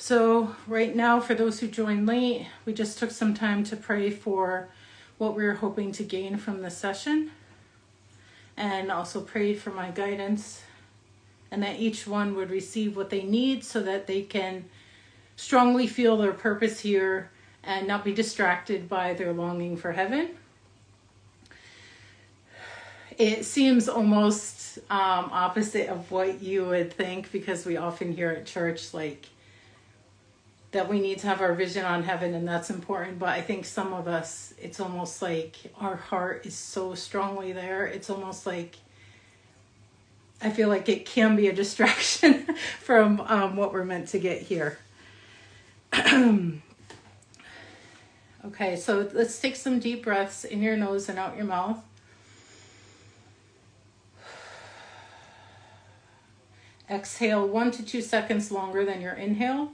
So right now, for those who joined late, we just took some time to pray for what we were hoping to gain from the session, and also prayed for my guidance, and that each one would receive what they need so that they can strongly feel their purpose here and not be distracted by their longing for heaven. It seems almost opposite of what you would think, because we often hear at church like that we need to have our vision on heaven, and that's important. But I think some of us, it's almost like our heart is so strongly there. It's almost like, I feel like it can be a distraction from what we're meant to get here. Okay, so let's take some deep breaths in your nose and out your mouth. Exhale 1 to 2 seconds longer than your inhale.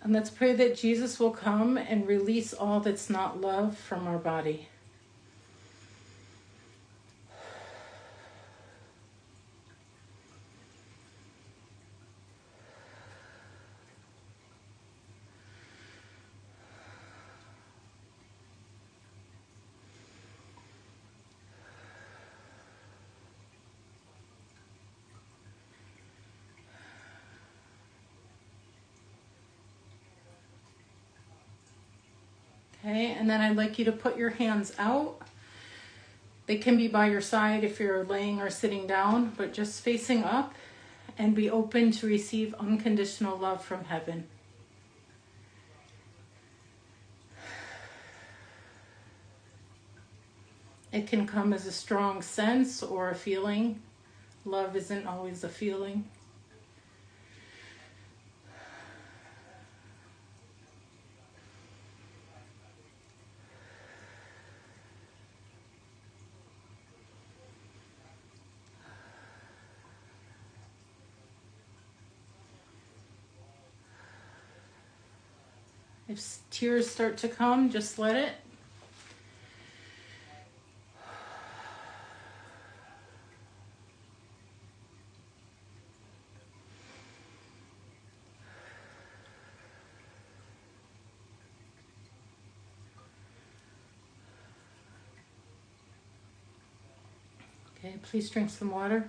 And let's pray that Jesus will come and release all that's not love from our body. Okay, and then I'd like you to put your hands out. They can be by your side if you're laying or sitting down, but just facing up, and be open to receive unconditional love from heaven. It can come as a strong sense or a feeling. Love isn't always a feeling. If tears start to come, just let it. Okay, please drink some water.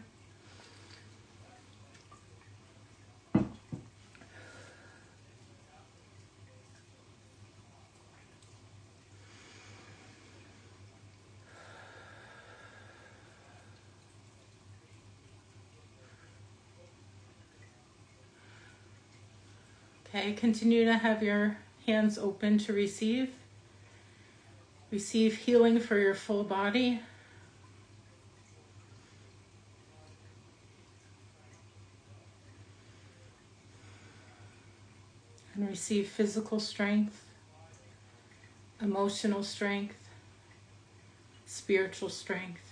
Okay, continue to have your hands open to receive. Receive healing for your full body. And receive physical strength, emotional strength, spiritual strength.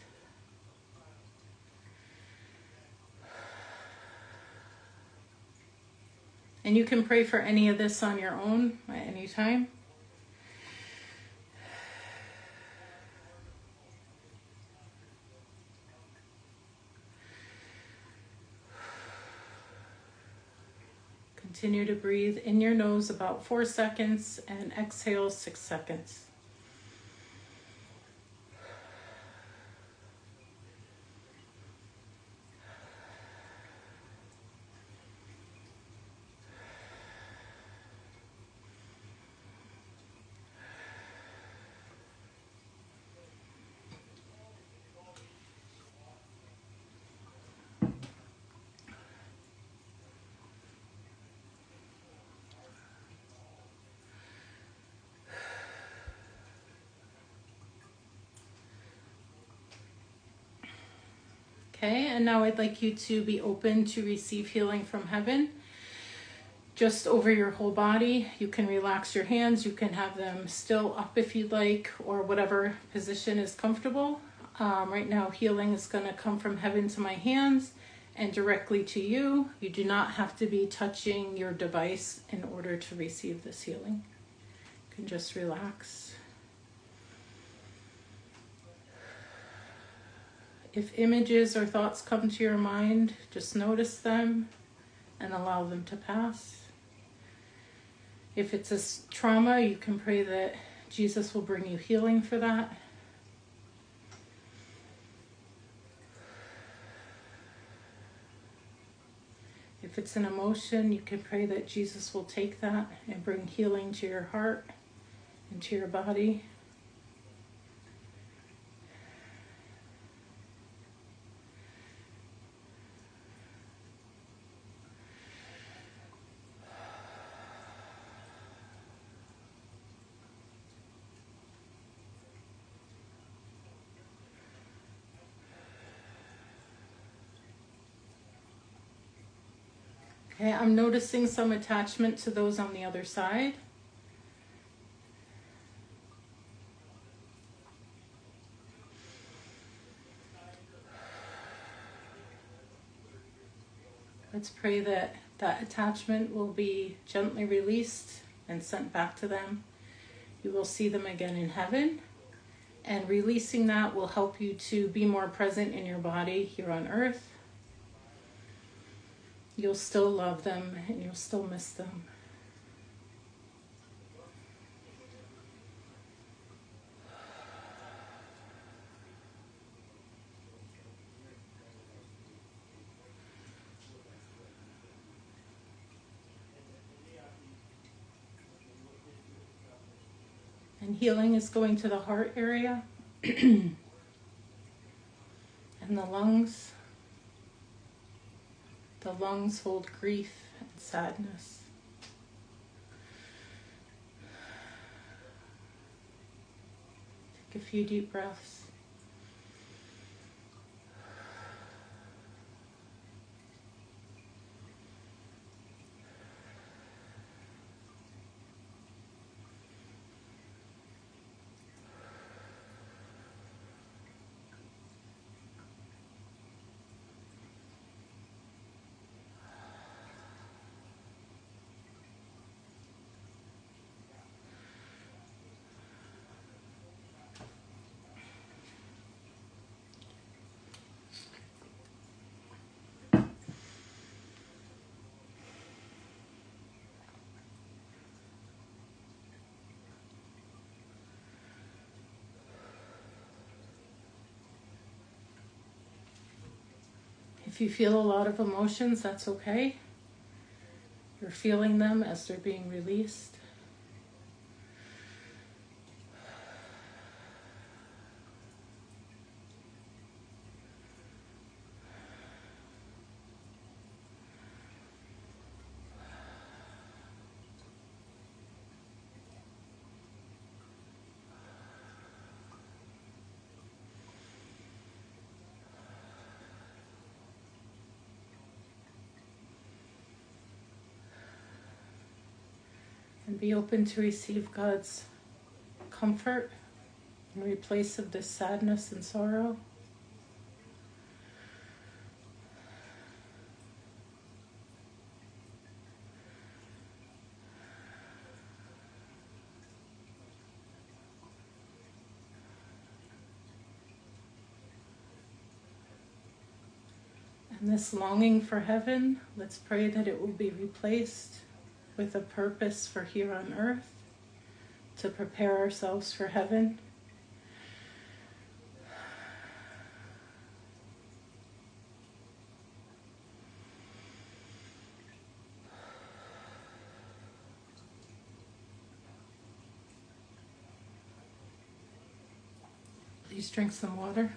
And you can pray for any of this on your own at any time. Continue to breathe in your nose about 4 seconds and exhale 6 seconds. Okay, and now I'd like you to be open to receive healing from heaven. Just over your whole body. You can relax your hands. You can have them still up if you'd like, or whatever position is comfortable. Right now, healing is going to come from heaven to my hands and directly to you. You do not have to be touching your device in order to receive this healing. You can just relax. If images or thoughts come to your mind, just notice them and allow them to pass. If it's a trauma, you can pray that Jesus will bring you healing for that. If it's an emotion, you can pray that Jesus will take that and bring healing to your heart and to your body. Okay, I'm noticing some attachment to those on the other side. Let's pray that that attachment will be gently released and sent back to them. You will see them again in heaven. And releasing that will help you to be more present in your body here on earth. You'll still love them and you'll still miss them. And healing is going to the heart area and the lungs. The lungs hold grief and sadness. Take a few deep breaths. If you feel a lot of emotions, that's okay. You're feeling them as they're being released. And be open to receive God's comfort in replace of this sadness and sorrow. And this longing for heaven, let's pray that it will be replaced with a purpose for here on earth, to prepare ourselves for heaven. Please drink some water.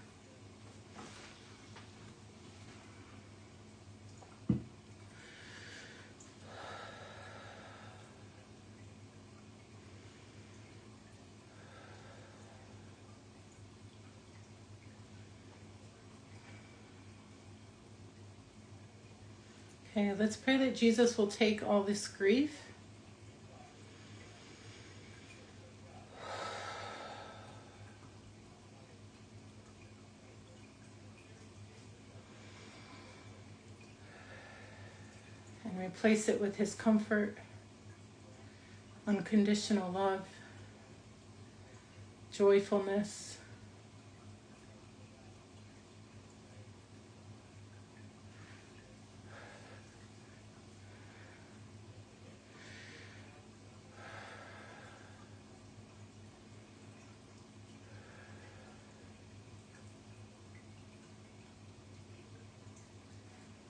Okay, let's pray that Jesus will take all this grief replace it with His comfort, unconditional love, joyfulness.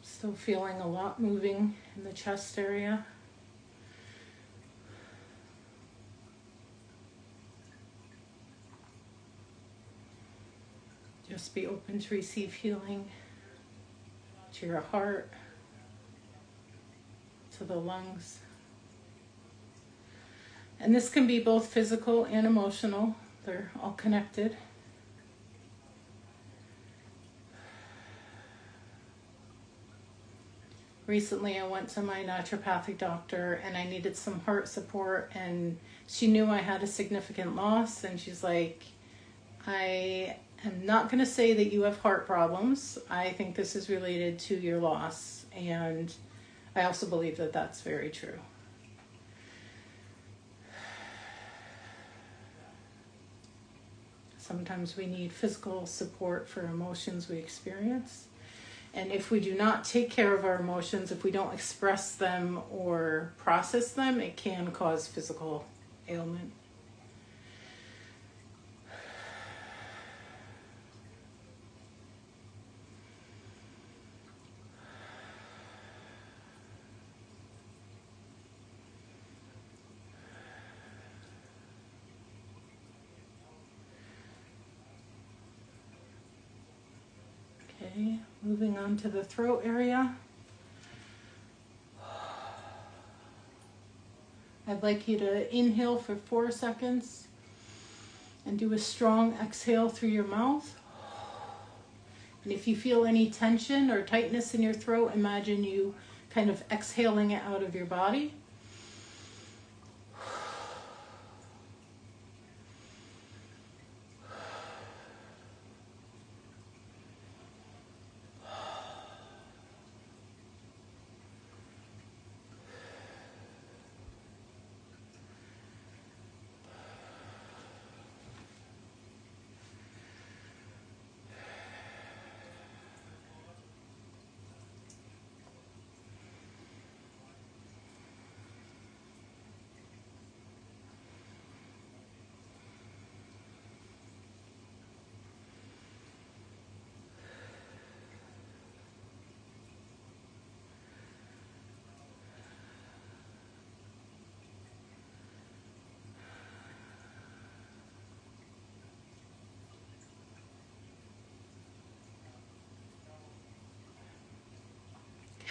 Still feeling a lot moving in the chest area. Just be open to receive healing to your heart, to the lungs. And this can be both physical and emotional. They're all connected. Recently, I went to my naturopathic doctor and I needed some heart support, and she knew I had a significant loss, and she's like, I am not going to say that you have heart problems. I think this is related to your loss, and I also believe that that's very true. Sometimes we need physical support for emotions we experience. And if we do not take care of our emotions, if we don't express them or process them, it can cause physical ailment. Okay, moving on to the throat area. I'd like you to inhale for 4 seconds and do a strong exhale through your mouth. And if you feel any tension or tightness in your throat, imagine you kind of exhaling it out of your body.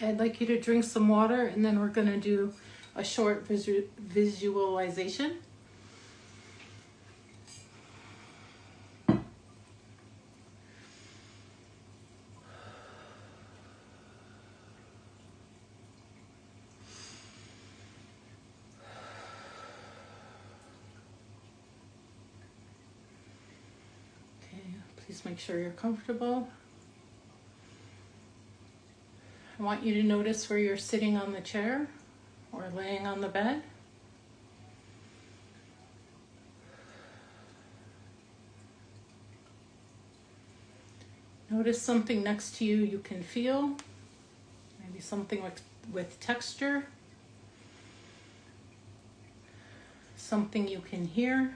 I'd like you to drink some water, and then we're going to do a short visualization. Okay, please make sure you're comfortable. I want you to notice where you're sitting on the chair or laying on the bed. Notice something next to you can feel, maybe something with texture, something you can hear,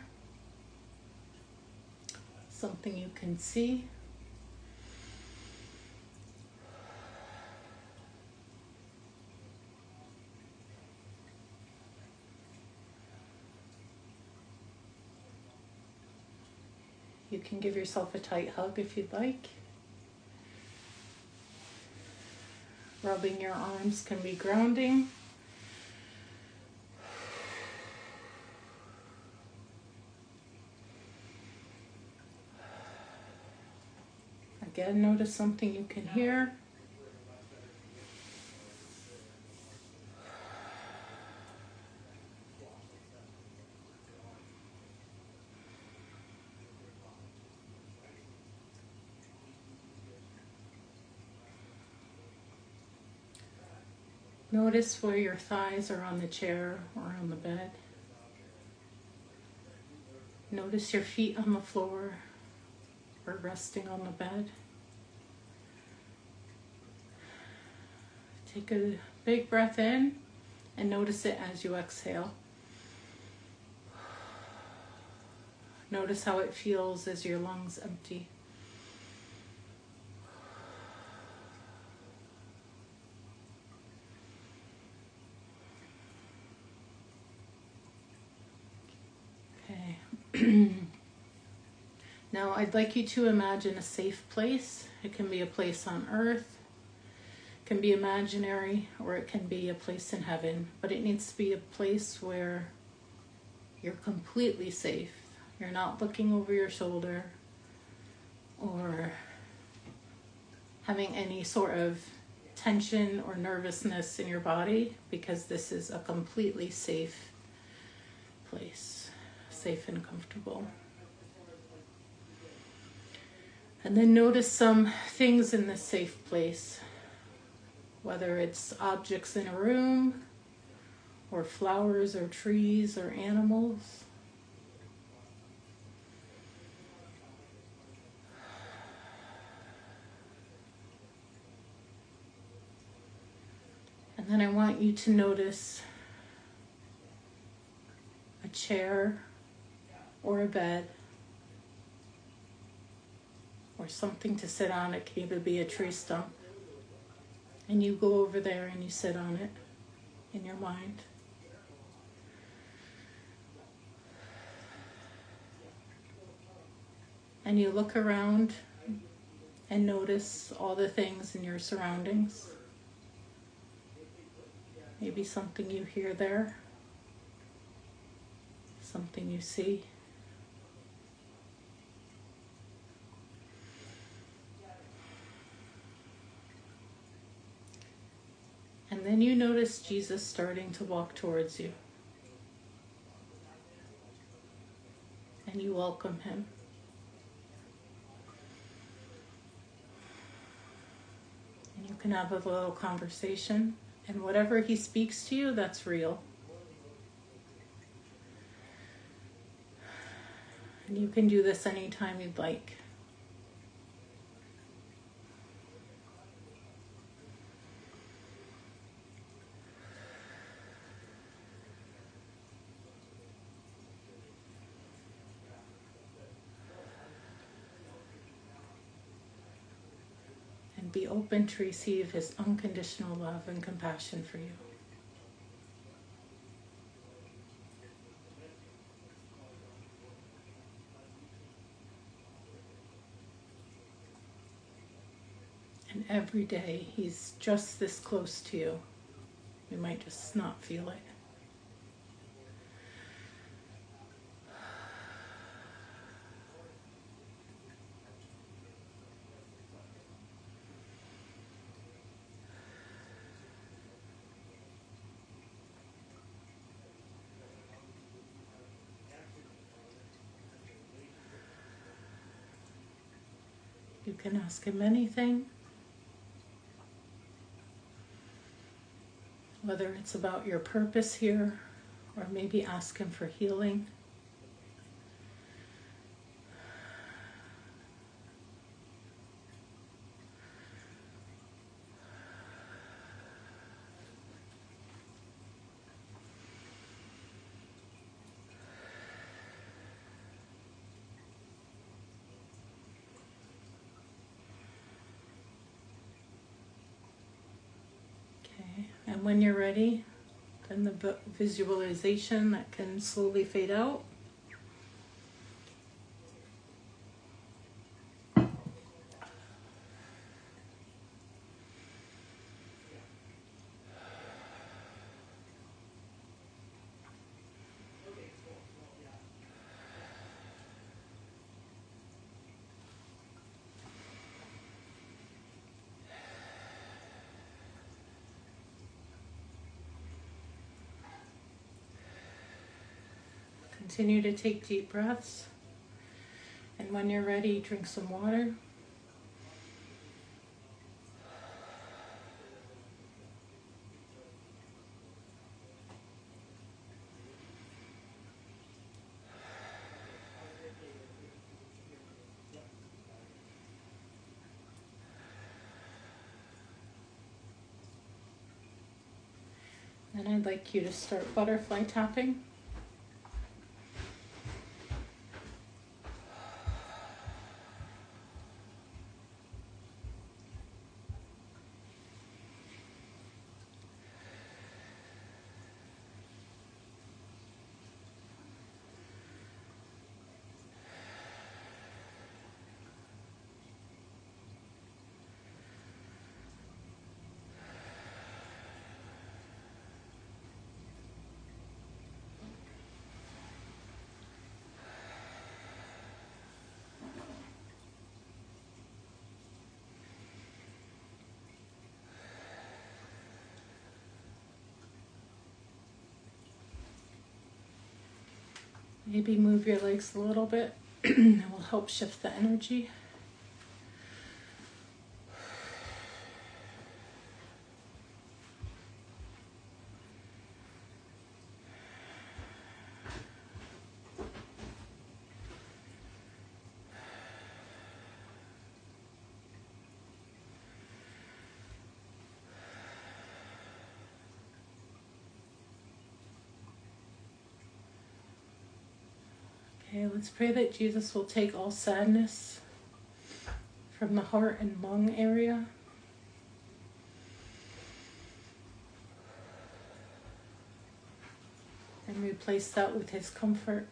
something you can see. You can give yourself a tight hug if you'd like. Rubbing your arms can be grounding. Again, notice something you can hear. Notice where your thighs are on the chair or on the bed. Notice your feet on the floor or resting on the bed. Take a big breath in and notice it as you exhale. Notice how it feels as your lungs empty. Okay. Now I'd like you to imagine a safe place. It can be a place on earth, it can be imaginary, or it can be a place in heaven, but it needs to be a place where you're completely safe. You're not looking over your shoulder or having any sort of tension or nervousness in your body, because this is a completely safe place, safe and comfortable. And then notice some things in this safe place, whether it's objects in a room, or flowers or trees or animals. And then I want you to notice a chair or a bed or something to sit on. It can even be a tree stump. And you go over there and you sit on it in your mind. And you look around and notice all the things in your surroundings. Maybe something you hear there, something you see. And then you notice Jesus starting to walk towards you. And you welcome him. And you can have a little conversation. And whatever he speaks to you, that's real. And you can do this anytime you'd like. And be open to receive his unconditional love and compassion for you. And every day he's just this close to you. You might just not feel it. You can ask him anything. Whether it's about your purpose here, or maybe ask him for healing. And when you're ready, then the visualization that can slowly fade out. Continue to take deep breaths. And when you're ready, drink some water. And I'd like you to start butterfly tapping. Maybe move your legs a little bit. It will help shift the energy. Okay, let's pray that Jesus will take all sadness from the heart and lung area. And replace that with his comfort.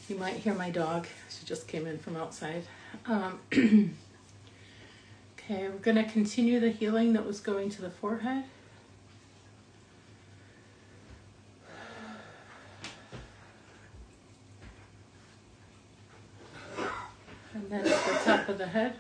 You might hear my dog. She just came in from outside. Okay, we're going to continue the healing that was going to the forehead. And then at the top of the head.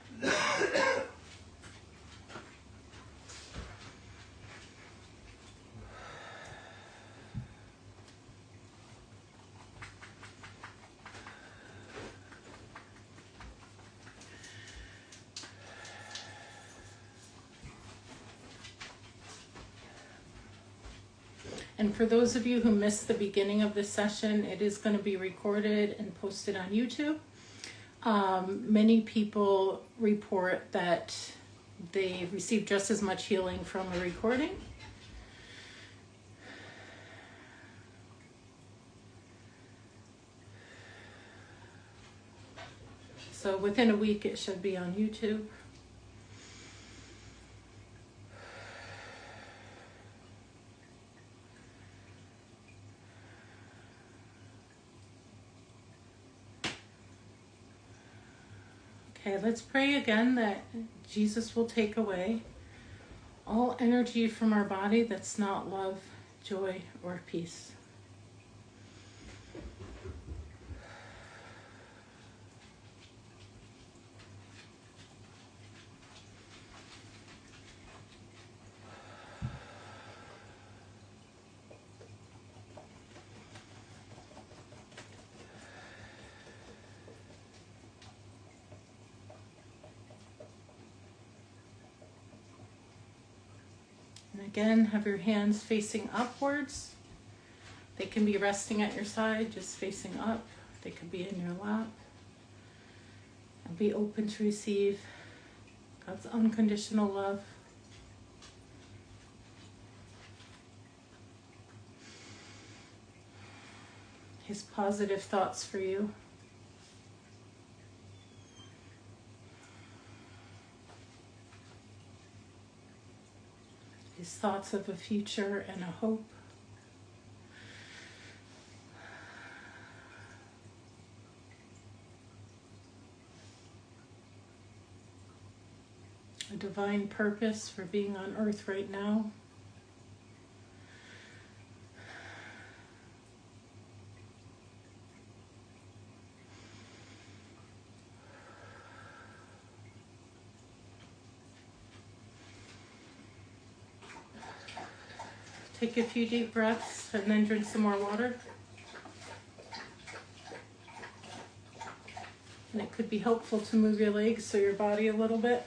And for those of you who missed the beginning of this session, it is going to be recorded and posted on YouTube. Many people report that they received just as much healing from a recording. So within a week, it should be on YouTube. Okay, let's pray again that Jesus will take away all energy from our body that's not love, joy, or peace. And again, have your hands facing upwards. They can be resting at your side, just facing up. They could be in your lap. And be open to receive God's unconditional love. His positive thoughts for you. His thoughts of a future and a hope. A divine purpose for being on earth right now. Take a few deep breaths and then drink some more water. And it could be helpful to move your legs or your body a little bit.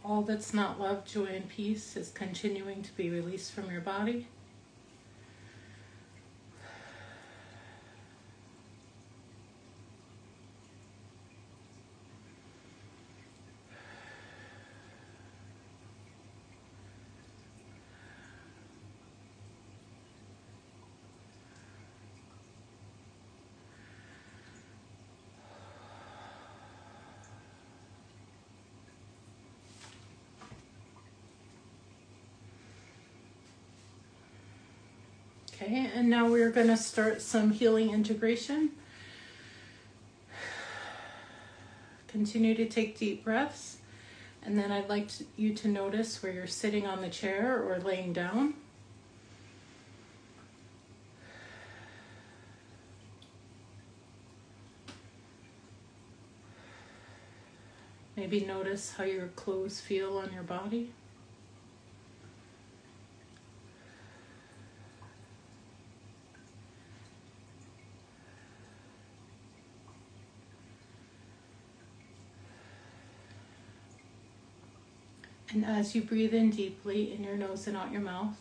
All that's not love, joy, and peace is continuing to be released from your body. Okay, and now we're going to start some healing integration. Continue to take deep breaths, and then I'd like you to notice where you're sitting on the chair or laying down. Maybe notice how your clothes feel on your body. And as you breathe in deeply in your nose and out your mouth,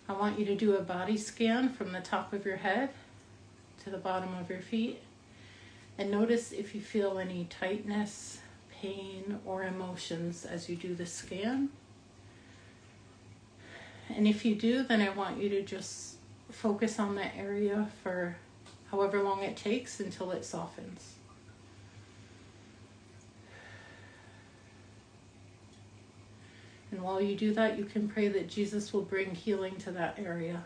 I want you to do a body scan from the top of your head to the bottom of your feet. And notice if you feel any tightness, pain, or emotions as you do the scan. And if you do, then I want you to just focus on that area for however long it takes until it softens. And while you do that, you can pray that Jesus will bring healing to that area.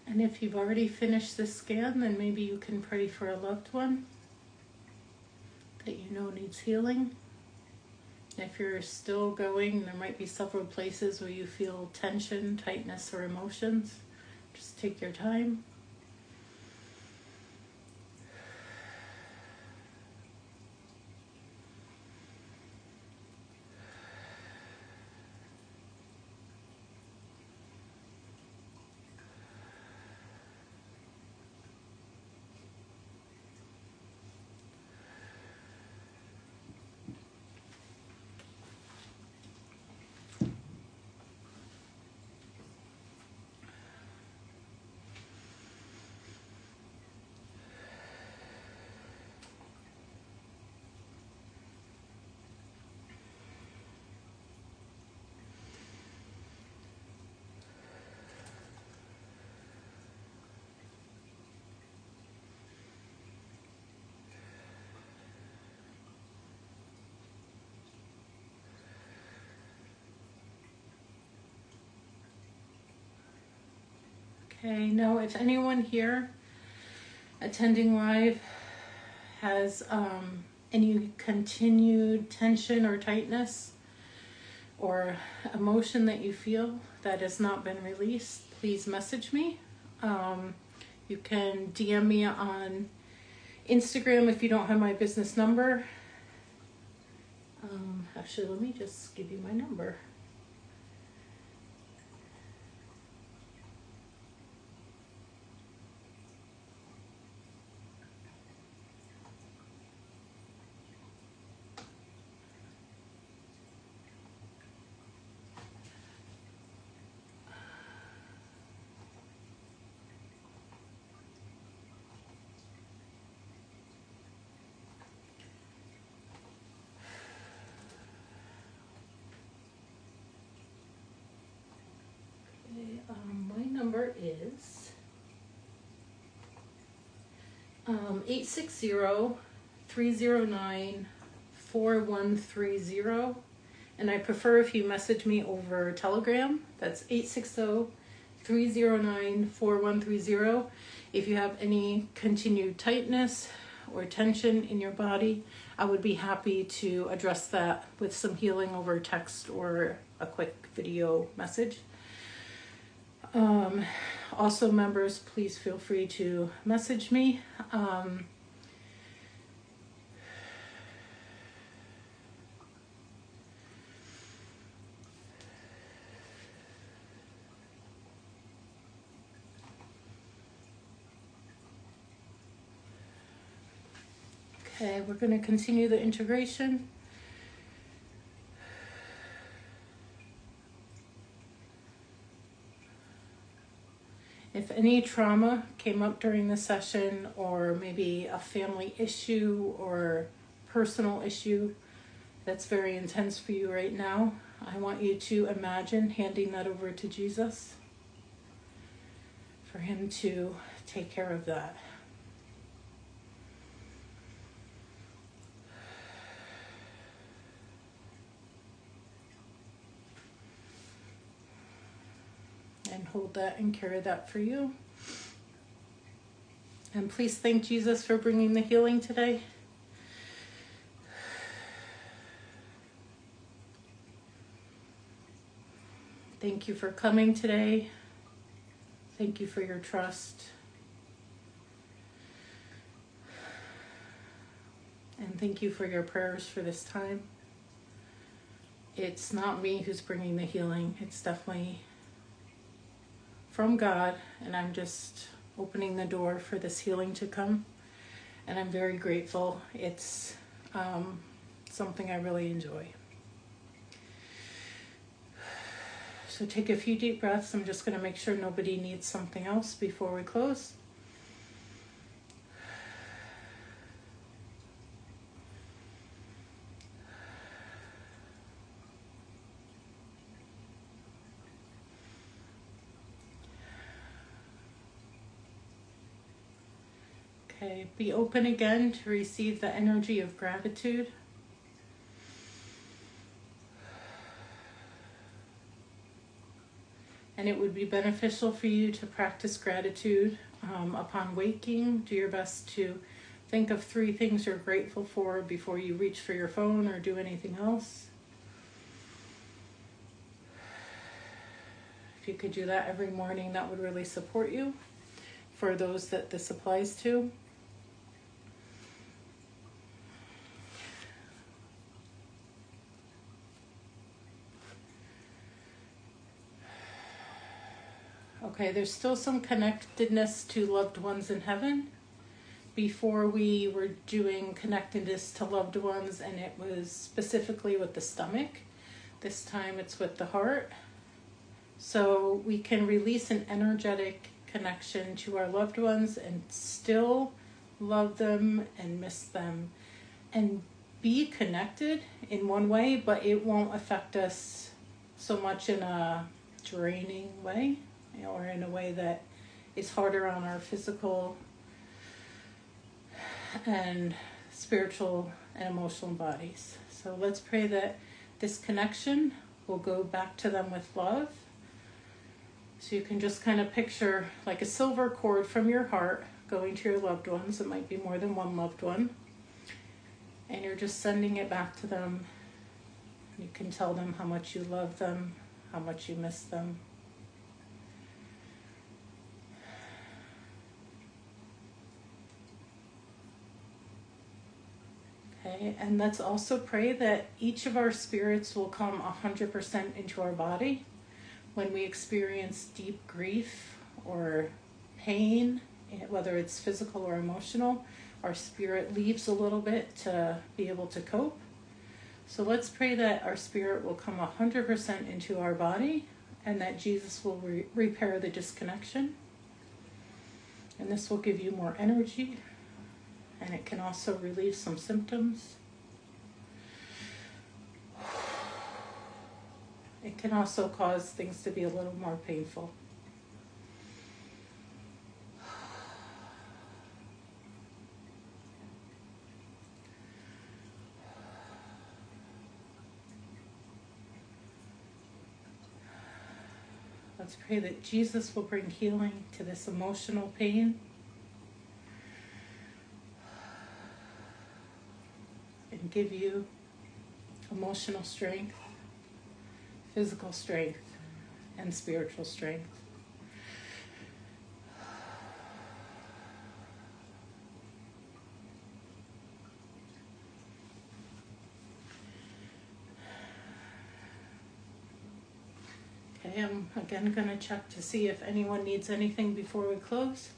And if you've already finished this scan, then maybe you can pray for a loved one that you know needs healing. And if you're still going, there might be several places where you feel tension, tightness, or emotions. Just take your time. Okay, now if anyone here attending live has any continued tension or tightness or emotion that you feel that has not been released, please message me. You can DM me on Instagram if you don't have my business number. Actually, let me just give you my number. My number is 860-309-4130, and I prefer if you message me over Telegram. That's 860-309-4130. If you have any continued tightness or tension in your body, I would be happy to address that with some healing over text or a quick video message. Also, members, please feel free to message me. Okay, we're going to continue the integration. If any trauma came up during the session, or maybe a family issue or personal issue that's very intense for you right now, I want you to imagine handing that over to Jesus for him to take care of that. And hold that and carry that for you. And please thank Jesus for bringing the healing today. Thank you for coming today. Thank you for your trust. And thank you for your prayers for this time. It's not me who's bringing the healing. It's definitely from God, and I'm just opening the door for this healing to come, and I'm very grateful. It's something I really enjoy. So take a few deep breaths. I'm just going to make sure nobody needs something else before we close. Okay, be open again to receive the energy of gratitude. And it would be beneficial for you to practice gratitude upon waking. Do your best to think of 3 things you're grateful for before you reach for your phone or do anything else. If you could do that every morning, that would really support you for those that this applies to. Okay, there's still some connectedness to loved ones in heaven. Before we were doing connectedness to loved ones, and it was specifically with the stomach. This time it's with the heart. So we can release an energetic connection to our loved ones and still love them and miss them. And be connected in one way, but it won't affect us so much in a draining way, or in a way that is harder on our physical and spiritual and emotional bodies. So let's pray that this connection will go back to them with love. So you can just kind of picture like a silver cord from your heart going to your loved ones. It might be more than one loved one. And you're just sending it back to them. You can tell them how much you love them, how much you miss them. Okay, and let's also pray that each of our spirits will come 100% into our body. When we experience deep grief or pain, whether it's physical or emotional, our spirit leaves a little bit to be able to cope. So let's pray that our spirit will come 100% into our body and that Jesus will repair the disconnection. And this will give you more energy, and it can also relieve some symptoms. It can also cause things to be a little more painful. Let's pray that Jesus will bring healing to this emotional pain and give you emotional strength, physical strength, and spiritual strength. Okay, I'm again going to check to see if anyone needs anything before we close.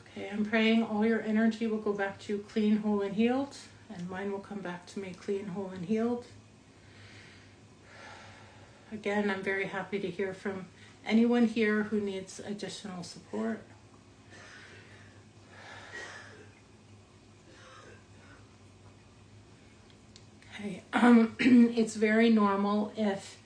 Okay, I'm praying all your energy will go back to you clean, whole, and healed, and mine will come back to me clean, whole, and healed. Again, I'm very happy to hear from anyone here who needs additional support. Okay, it's very normal if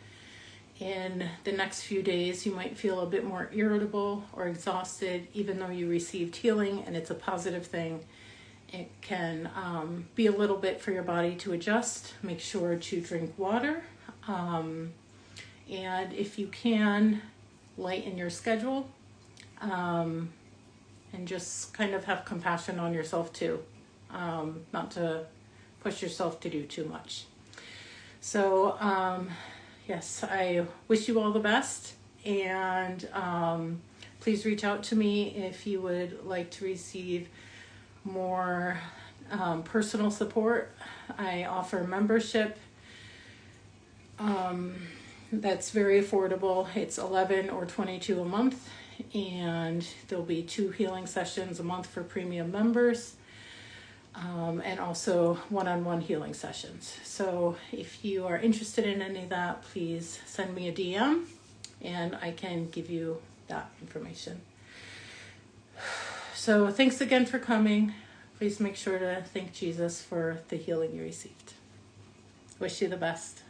in the next few days you might feel a bit more irritable or exhausted, even though you received healing and it's a positive thing. It can be a little bit for your body to adjust. Make sure to drink water. And if you can, lighten your schedule and just kind of have compassion on yourself too. Not to push yourself to do too much. So, yes, I wish you all the best, and please reach out to me if you would like to receive more personal support. I offer membership that's very affordable. It's $11 or $22 a month, and there'll be 2 healing sessions a month for premium members. And also one-on-one healing sessions. So if you are interested in any of that, please send me a DM and I can give you that information. So thanks again for coming. Please make sure to thank Jesus for the healing you received. Wish you the best.